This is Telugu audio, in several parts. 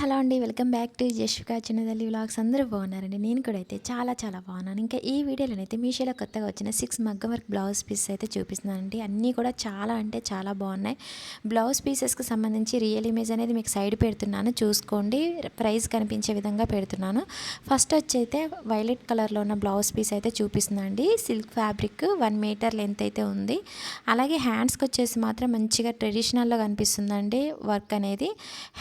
హలో అండి. Welcome back to Jashwika Chinnadalli vlogs. అందరూ బాగున్నారండి. నేను కూడా అయితే చాలా బాగున్నాను. ఇంకా ఈ వీడియోలోనైతే మీషోలో కొత్తగా వచ్చిన 6 మగ్గం వర్క్ బ్లౌజ్ పీసెస్ అయితే చూపిస్తున్నానండి. అన్నీ కూడా చాలా అంటే చాలా బాగున్నాయి. బ్లౌజ్ పీసెస్కి సంబంధించి రియల్ ఇమేజ్ అనేది మీకు సైడ్ పెడుతున్నాను, చూసుకోండి. ప్రైస్ కనిపించే విధంగా పెడుతున్నాను. ఫస్ట్ వచ్చైతే వైలెట్ కలర్లో ఉన్న బ్లౌజ్ పీస్ అయితే చూపిస్తుందండి. సిల్క్ ఫ్యాబ్రిక్ 1 మీటర్ లెంత్ అయితే ఉంది. అలాగే హ్యాండ్స్కి వచ్చేసి మాత్రం మంచిగా ట్రెడిషనల్గా కనిపిస్తుందండి. వర్క్ అనేది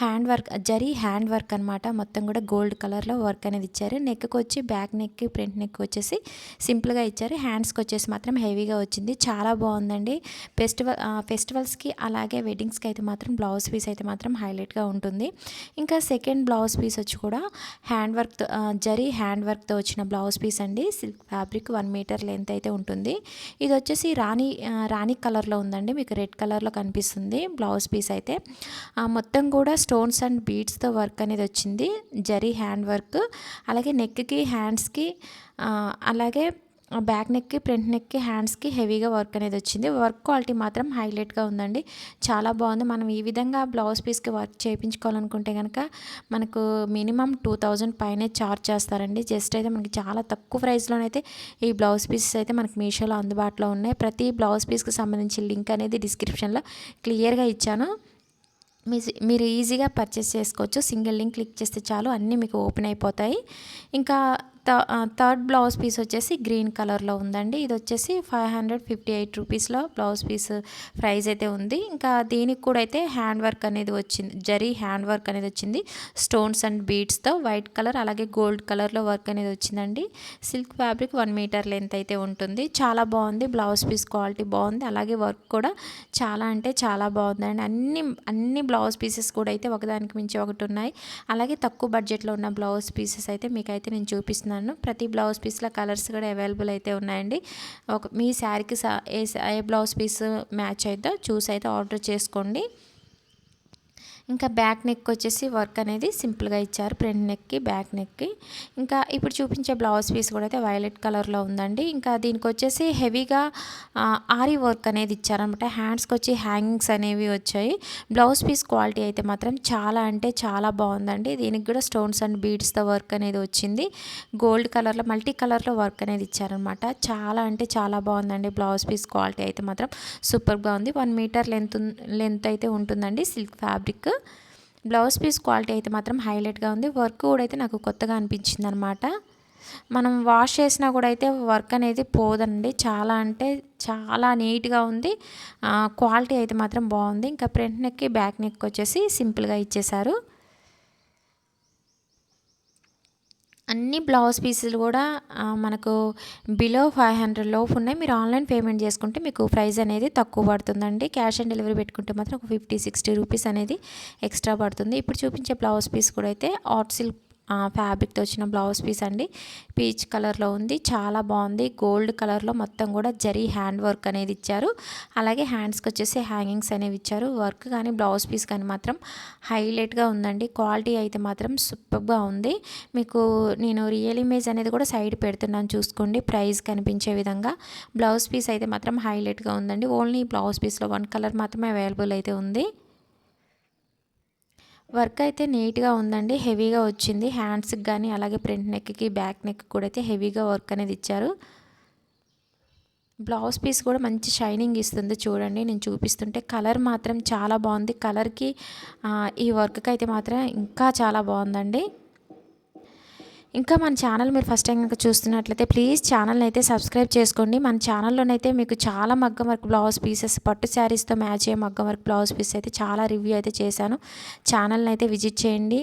hand work, zari hand work అనమాట. మొత్తం కూడా గోల్డ్ కలర్లో వర్క్ అనేది ఇచ్చారు. నెక్కి వచ్చి బ్యాక్ నెక్, ఫ్రంట్ నెక్ వచ్చేసి సింపుల్గా ఇచ్చారు. హ్యాండ్స్కి వచ్చేసి మాత్రం హెవీగా వచ్చింది. చాలా బాగుందండి. ఫెస్టివల్స్కి అలాగే వెడ్డింగ్స్కి అయితే మాత్రం బ్లౌజ్ పీస్ అయితే మాత్రం హైలైట్గా ఉంటుంది. ఇంకా సెకండ్ బ్లౌజ్ పీస్ వచ్చి కూడా హ్యాండ్ వర్క్తో, జరీ హ్యాండ్ వర్క్తో వచ్చిన బ్లౌజ్ పీస్ అండి. సిల్క్ ఫ్యాబ్రిక్ 1 మీటర్ లెంత్ అయితే ఉంటుంది. ఇది వచ్చేసి రాణి కలర్లో ఉందండి. మీకు రెడ్ కలర్లో కనిపిస్తుంది బ్లౌజ్ పీస్ అయితే. మొత్తం కూడా స్టోన్స్ అండ్ బీడ్స్తో వర్క్ అనేది వచ్చింది. జరీ హ్యాండ్ వర్క్, అలాగే నెక్కి, హ్యాండ్స్కి, అలాగే బ్యాక్ నెక్కి, ఫ్రంట్ నెక్కి, హ్యాండ్స్కి హెవీగా వర్క్ అనేది వచ్చింది. వర్క్ క్వాలిటీ మాత్రం హైలైట్గా ఉందండి. చాలా బాగుంది. మనం ఈ విధంగా బ్లౌజ్ పీస్కి వర్క్ చేయించుకోవాలనుకుంటే కనుక మనకు మినిమం 2000 పైనే ఛార్జ్ చేస్తారండి. జస్ట్ అయితే మనకి చాలా తక్కువ ప్రైస్లోనైతే ఈ బ్లౌజ్ పీసెస్ అయితే మనకి మీషోలో అందుబాటులో ఉన్నాయి. ప్రతి బ్లౌజ్ పీస్కి సంబంధించి లింక్ అనేది డిస్క్రిప్షన్లో క్లియర్గా ఇచ్చాను. మీరు ఈజీగా పర్చేస్ చేసుకోవచ్చు. సింగిల్ లింక్ క్లిక్ చేస్తే చాలు, అన్నీ మీకు ఓపెన్ అయిపోతాయి. ఇంకా థర్డ్ బ్లౌజ్ పీస్ వచ్చేసి గ్రీన్ కలర్లో ఉందండి. ఇది వచ్చేసి 558 రూపీస్లో బ్లౌజ్ పీస్ ప్రైస్ అయితే ఉంది. ఇంకా దీనికి కూడా అయితే హ్యాండ్ వర్క్ అనేది వచ్చింది, జరీ హ్యాండ్ వర్క్ అనేది వచ్చింది. స్టోన్స్ అండ్ బీడ్స్తో వైట్ కలర్ అలాగే గోల్డ్ కలర్లో వర్క్ అనేది వచ్చిందండి. సిల్క్ ఫ్యాబ్రిక్ 1 మీటర్ లెంత్ అయితే ఉంటుంది. చాలా బాగుంది. బ్లౌజ్ పీస్ క్వాలిటీ బాగుంది. అలాగే వర్క్ కూడా చాలా అంటే చాలా బాగుందండి. అన్ని బ్లౌజ్ పీసెస్ కూడా అయితే ఒకదానికి మించి ఒకటి ఉన్నాయి. అలాగే తక్కువ బడ్జెట్లో ఉన్న బ్లౌజ్ పీసెస్ అయితే మీకైతే నేను చూపిస్తున్నాను. ప్రతి బ్లౌజ్ పీస్లో కలర్స్ కూడా అవైలబుల్ అయితే ఉన్నాయండి. మీ శారీకి ఏ బ్లౌజ్ పీస్ మ్యాచ్ అయితే చూసి అయితే ఆర్డర్ చేసుకోండి. ఇంకా బ్యాక్ నెక్ వచ్చేసి వర్క్ అనేది సింపుల్గా ఇచ్చారు. ఫ్రంట్ నెక్కి, బ్యాక్ నెక్కి. ఇంకా ఇప్పుడు చూపించే బ్లౌజ్ పీస్ కూడా అయితే వైలెట్ కలర్లో ఉందండి. ఇంకా దీనికి వచ్చేసి హెవీగా ఆరి వర్క్ అనేది ఇచ్చారనమాట. హ్యాండ్స్కి వచ్చి హ్యాంగింగ్స్ అనేవి వచ్చాయి. బ్లౌజ్ పీస్ క్వాలిటీ అయితే మాత్రం చాలా అంటే చాలా బాగుందండి. దీనికి కూడా స్టోన్స్ అండ్ బీడ్స్తో వర్క్ అనేది వచ్చింది. గోల్డ్ కలర్లో, మల్టీ కలర్లో వర్క్ అనేది ఇచ్చారనమాట. చాలా అంటే చాలా బాగుందండి. బ్లౌజ్ పీస్ క్వాలిటీ అయితే మాత్రం సూపర్గా ఉంది. 1 మీటర్ లెంత్ అయితే ఉంటుందండి. Silk fabric. Blouse piece quality అయితే మాత్రం హైలైట్గా ఉంది. వర్క్ కూడా అయితే నాకు కొత్తగా అనిపించింది అనమాట. మనం వాష్ చేసినా కూడా అయితే వర్క్ అనేది పోదండి. చాలా అంటే చాలా నీట్గా ఉంది. క్వాలిటీ అయితే మాత్రం బాగుంది. ఇంకా ఫ్రంట్ నెక్కి, బ్యాక్ నెక్ వచ్చేసి సింపుల్గా ఇచ్చేశారు. అన్ని బ్లౌజ్ పీసులు కూడా మనకు బిలో 500 లోపు ఉన్నాయి. మీరు ఆన్లైన్ పేమెంట్ చేసుకుంటే మీకు ప్రైస్ అనేది తక్కువ పడుతుందండి. క్యాష్ ఆన్ డెలివరీ పెట్టుకుంటే మాత్రం ఒక 50-60 రూపీస్ అనేది ఎక్స్ట్రా పడుతుంది. ఇప్పుడు చూపించే బ్లౌజ్ పీస్ కూడా అయితే ఆర్ట్ సిల్క్ ఫ్యాబ్రిక్తో వచ్చిన బ్లౌజ్ పీస్ అండి. పీచ్ కలర్లో ఉంది. చాలా బాగుంది. గోల్డ్ కలర్లో మొత్తం కూడా జరీ హ్యాండ్ వర్క్ అనేది ఇచ్చారు. అలాగే హ్యాండ్స్కి వచ్చేసి హ్యాంగింగ్స్ అనేవి ఇచ్చారు. వర్క్ కానీ బ్లౌజ్ పీస్ కానీ మాత్రం హైలైట్గా ఉందండి. క్వాలిటీ అయితే మాత్రం సూపర్గా ఉంది. మీకు నేను రియల్ ఇమేజ్ అనేది కూడా సైడ్ పెడుతున్నాను, చూసుకోండి. ప్రైస్ కనిపించే విధంగా బ్లౌజ్ పీస్ అయితే మాత్రం హైలైట్గా ఉందండి. ఓన్లీ బ్లౌజ్ పీస్లో 1 కలర్ మాత్రమే అవైలబుల్ అయితే ఉంది. వర్క్ అయితే నీట్గా ఉందండి. హెవీగా వచ్చింది. హ్యాండ్స్కి కానీ అలాగే ఫ్రంట్ నెక్కి, బ్యాక్ నెక్ కూడా అయితే హెవీగా వర్క్ అనేది ఇచ్చారు. బ్లౌజ్ పీస్ కూడా మంచి షైనింగ్ ఇస్తుంది. చూడండి, నేను చూపిస్తుంటే కలర్ మాత్రం చాలా బాగుంది. కలర్కి ఈ వర్క్కి అయితే మాత్రం ఇంకా చాలా బాగుందండి. ఇంకా మన ఛానల్ మీరు ఫస్ట్ టైం కనుక చూస్తున్నట్లయితే ప్లీజ్ ఛానల్ని అయితే సబ్స్క్రైబ్ చేసుకోండి. మన ఛానల్లోనైతే మీకు చాలా మగ్గం వర్క్ బ్లౌజ్ పీసెస్, పట్టు శారీస్తో మ్యాచ్ అయ్యే మగ్గం వర్క్ బ్లౌజ్ పీస్ అయితే చాలా రివ్యూ అయితే చేశాను. ఛానల్ని అయితే విజిట్ చేయండి.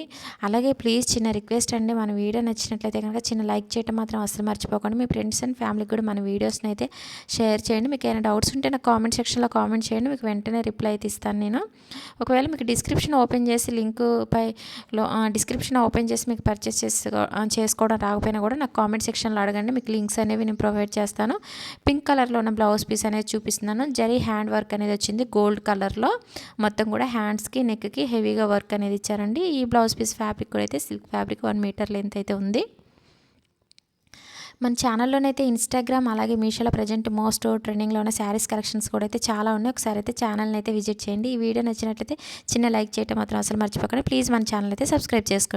అలాగే ప్లీజ్ చిన్న రిక్వెస్ట్ అండి, మన వీడియో నచ్చినట్లయితే కనుక చిన్న లైక్ చేయడం మాత్రం అసలు మర్చిపోకండి. మీ ఫ్రెండ్స్ అండ్ ఫ్యామిలీకి కూడా మన వీడియోస్ని అయితే షేర్ చేయండి. మీకు ఏమైనా డౌట్స్ ఉంటే నాకు కామెంట్ సెక్షన్లో కామెంట్ చేయండి. మీకు వెంటనే రిప్లై అయితే ఇస్తాను నేను. ఒకవేళ మీకు డిస్క్రిప్షన్ ఓపెన్ చేసి డిస్క్రిప్షన్ ఓపెన్ చేసి మీకు పర్చేస్ చేసుకోవడం రాకపోయినా కూడా నాకు కామెంట్ సెక్షన్లో అడగండి. మీకు లింక్స్ అనేవి నేను ప్రొవైడ్ చేస్తాను. పింక్ కలర్లో ఉన్న బ్లౌజ్ పీస్ అనేది చూపిస్తున్నాను. జరీ హ్యాండ్ వర్క్ అనేది వచ్చింది గోల్డ్ కలర్లో. మొత్తం కూడా హ్యాండ్స్కి, నెక్కి హెవీగా వర్క్ అనేది ఇచ్చారండి. ఈ బ్లౌజ్ పీస్ ఫ్యాబ్రిక్ కూడా అయితే సిల్క్ ఫ్యాబ్రిక్ 1 మీటర్ లెంత్ అయితే ఉంది. మన ఛానల్లోనైతే ఇన్స్టాగ్రామ్ అలాగే మీషోలో ప్రజెంట్ మోస్ట్ ట్రెండింగ్లో ఉన్న శారీస్ కలెక్షన్స్ కూడా అయితే చాలా ఉన్నాయి. ఒకసారి అయితే ఛానల్ని అయితే విజిట్ చేయండి. ఈ వీడియో నచ్చినట్లయితే చిన్న లైక్ చేయడం మాత్రం అసలు మర్చిపోకండి. ప్లీజ్ మన ఛానల్ అయితే సబ్స్క్రైబ్ చేసుకోండి.